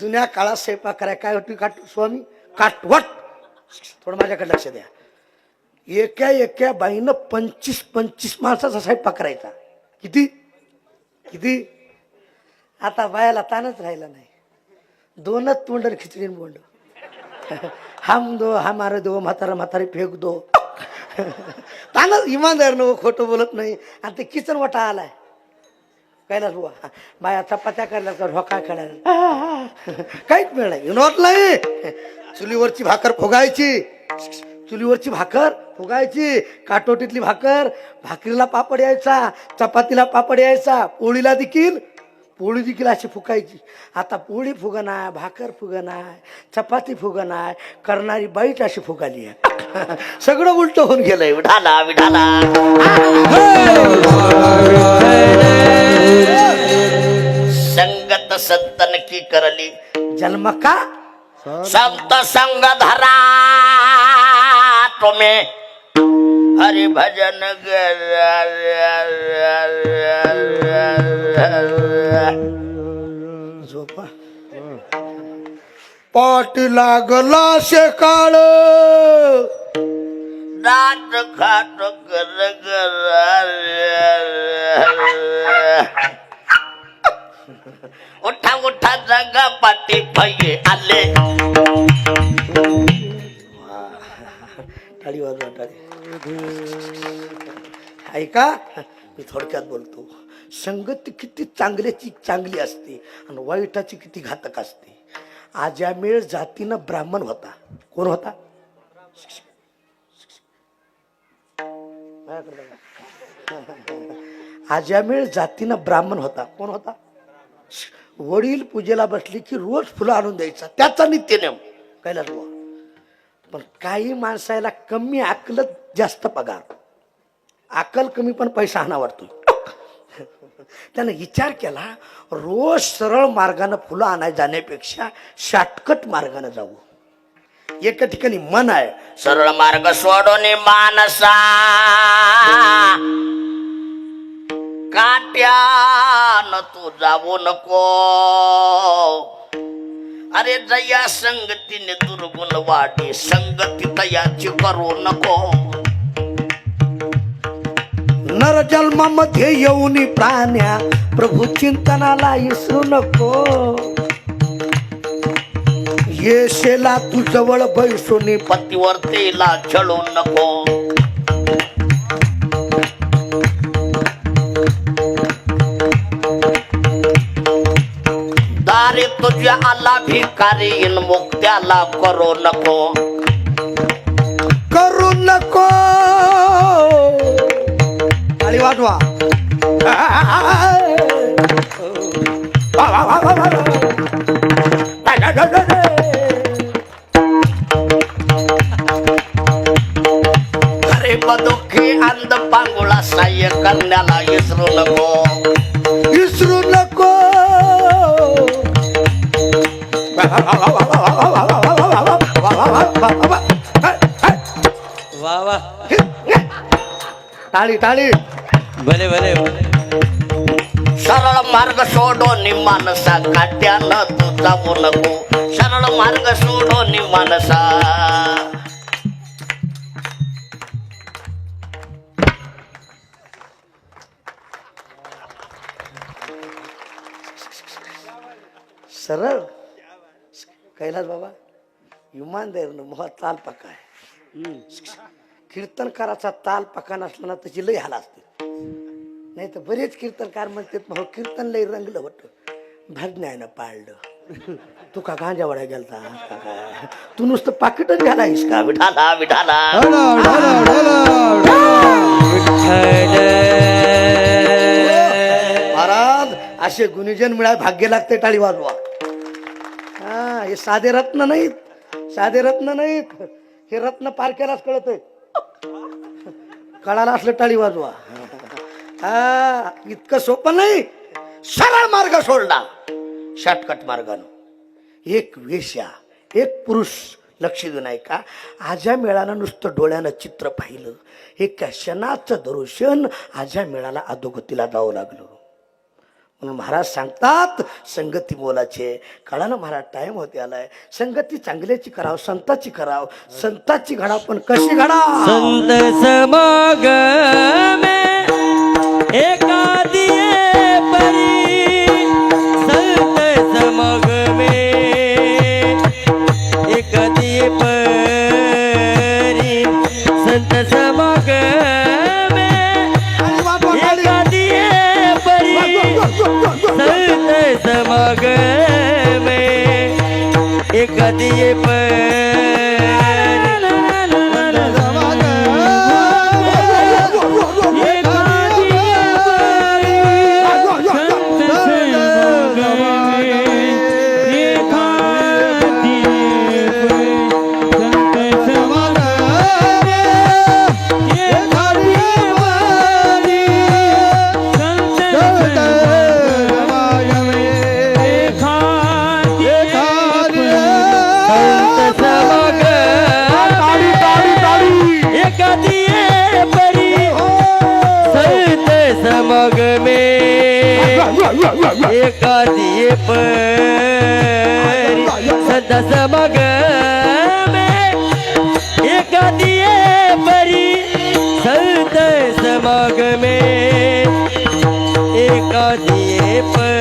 जुन्या काळात स्वयंपाक कराय काय होती काट स्वामी काटवट. थोडं माझ्याकडे लक्ष द्या. एका बाईनं 25 माणसाचा स्वयंपाक करायचा. किती किती? आता बायाला ताणच राहिला नाही. 2च तोंड खिचडी बोंड. हम दो हमारे दो म्हातारा म्हातारी फेक दो. तानच इमानदार न खोटं बोलत नाही. आणि ते किचन वाटा आलाय कैलास बुवा. बाया चपात्या करायला का ढोका खेळायला काहीच मिळ नाही. विनोद नाही. चुलीवरची भाकर फुगायची. चुलीवरची भाकर फुगायची. काटोटीतली भाकरीला पापड यायचा, चपातीला पापड यायचा, पोळी देखील अशी फुकायची. आता पोळी फुगनाय, भाकर फुगनाय, चपाती फुगनाय, करणारी बाईच अशी फुगाली आहे. सगळं उलट होऊन गेलंय. विठाला विठाला. संगत संतन की करली जन्म का संत संग धरा तुम्हें हरि भजन झोपा. पाठ लागला शे काळ दात खाट कर उठा उठा जागा पाठी भये आले. टाळी वाजवा टाळी. ऐका मी थोडक्यात बोलतो. संगत किती चांगल्याची चांगली असते आणि वाईटाची किती घातक असते. आजामेळ जातीनं ब्राह्मण होता. कोण होता? आजामेळ जातीनं ब्राह्मण होता. कोण होता? वडील पूजेला बसली की रोज फुलं आणून द्यायचा. त्याचा नित्य नियम कैलास बुवा. पण काही माणसाला कमी अकलत जास्त पगार. अकल कमी पण पैसा हाना वाटतो. त्यानं विचार केला रोज सरळ मार्गाने फुलं आणाय जाण्यापेक्षा शॉर्टकट मार्गाने जाऊ. एका ठिकाणी मन आहे सरळ मार्ग सोडून मानसा काट्यान तू जाऊ नको. अरे जया संगतीने दुर्गुण वाढी संगती तयाची करू नको. नर जन्मामध्ये येऊन प्राण्या प्रभू चिंतनाला विसरू नको. येशेला तू जवळ बैसून पतिवर्तेला छळू नको. दारे तुझ्या आला भिकारी मुक्त्याला करू नको. करू नको. टाळी वाजवा. अरे बदुखी अंध पांगुळा सहाय्य करण्याला विसरू नको. विसरू नको. वा वा. टाळी टाळी. भले भले. सरळ मार्ग सोडून मानसा काट्यानं तू जाऊ नको. सरळ मार्ग सोडून मानसा. सरळ कैलास बाबा इमानदार मोहा ताल पक्का आहे. कीर्तनकाराचा ताल पक्का नसला ना त्याची लय हाल असते. नाही तर बरेच कीर्तनकार म्हणतात मग कीर्तन लय रंगलं होतं भजन्यानं पाळलं. तू का गांजा वड्या गेलता का? तू नुसतं पाकिटच घालायस का? विठाला विठाला. महाराज असे गुणीजन मिळाय भाग्य लागते. टाळी वाजवा. हा हे साधे रत्न नाहीत. साधे रत्न नाहीत. हे रत्न पारख्यालाच कळत आहे. कळाला असलं टाळी वाजवा. हा इतकं सोपं नाही. सरळ मार्ग सोडला शॉर्टकट मार्गानं. एक वेश्या एक पुरुष लक्ष देऊन ऐका. आज्या मेळानं नुसतं डोळ्यानं चित्र पाहिलं. एका क्षणाचं दर्शन आज्या मेळाला अधोगतीला जावं लागलं. म्हणून महाराज सांगतात संगती मोलाचे. कळा ना महाराज, टाइम होते आलाय. संगती चांगल्याची कराव, संताची कराव. संताची घडा पण कशी घडा? संत समागमे एका दिये परी, संत समागमे एका दिये परी, संत समागमे एका दिये परी, संत समागमे एका दिये परी. समागमे एका दिये परी, संत समागमे एका दिये परी, संत समागमे एका दिये परी.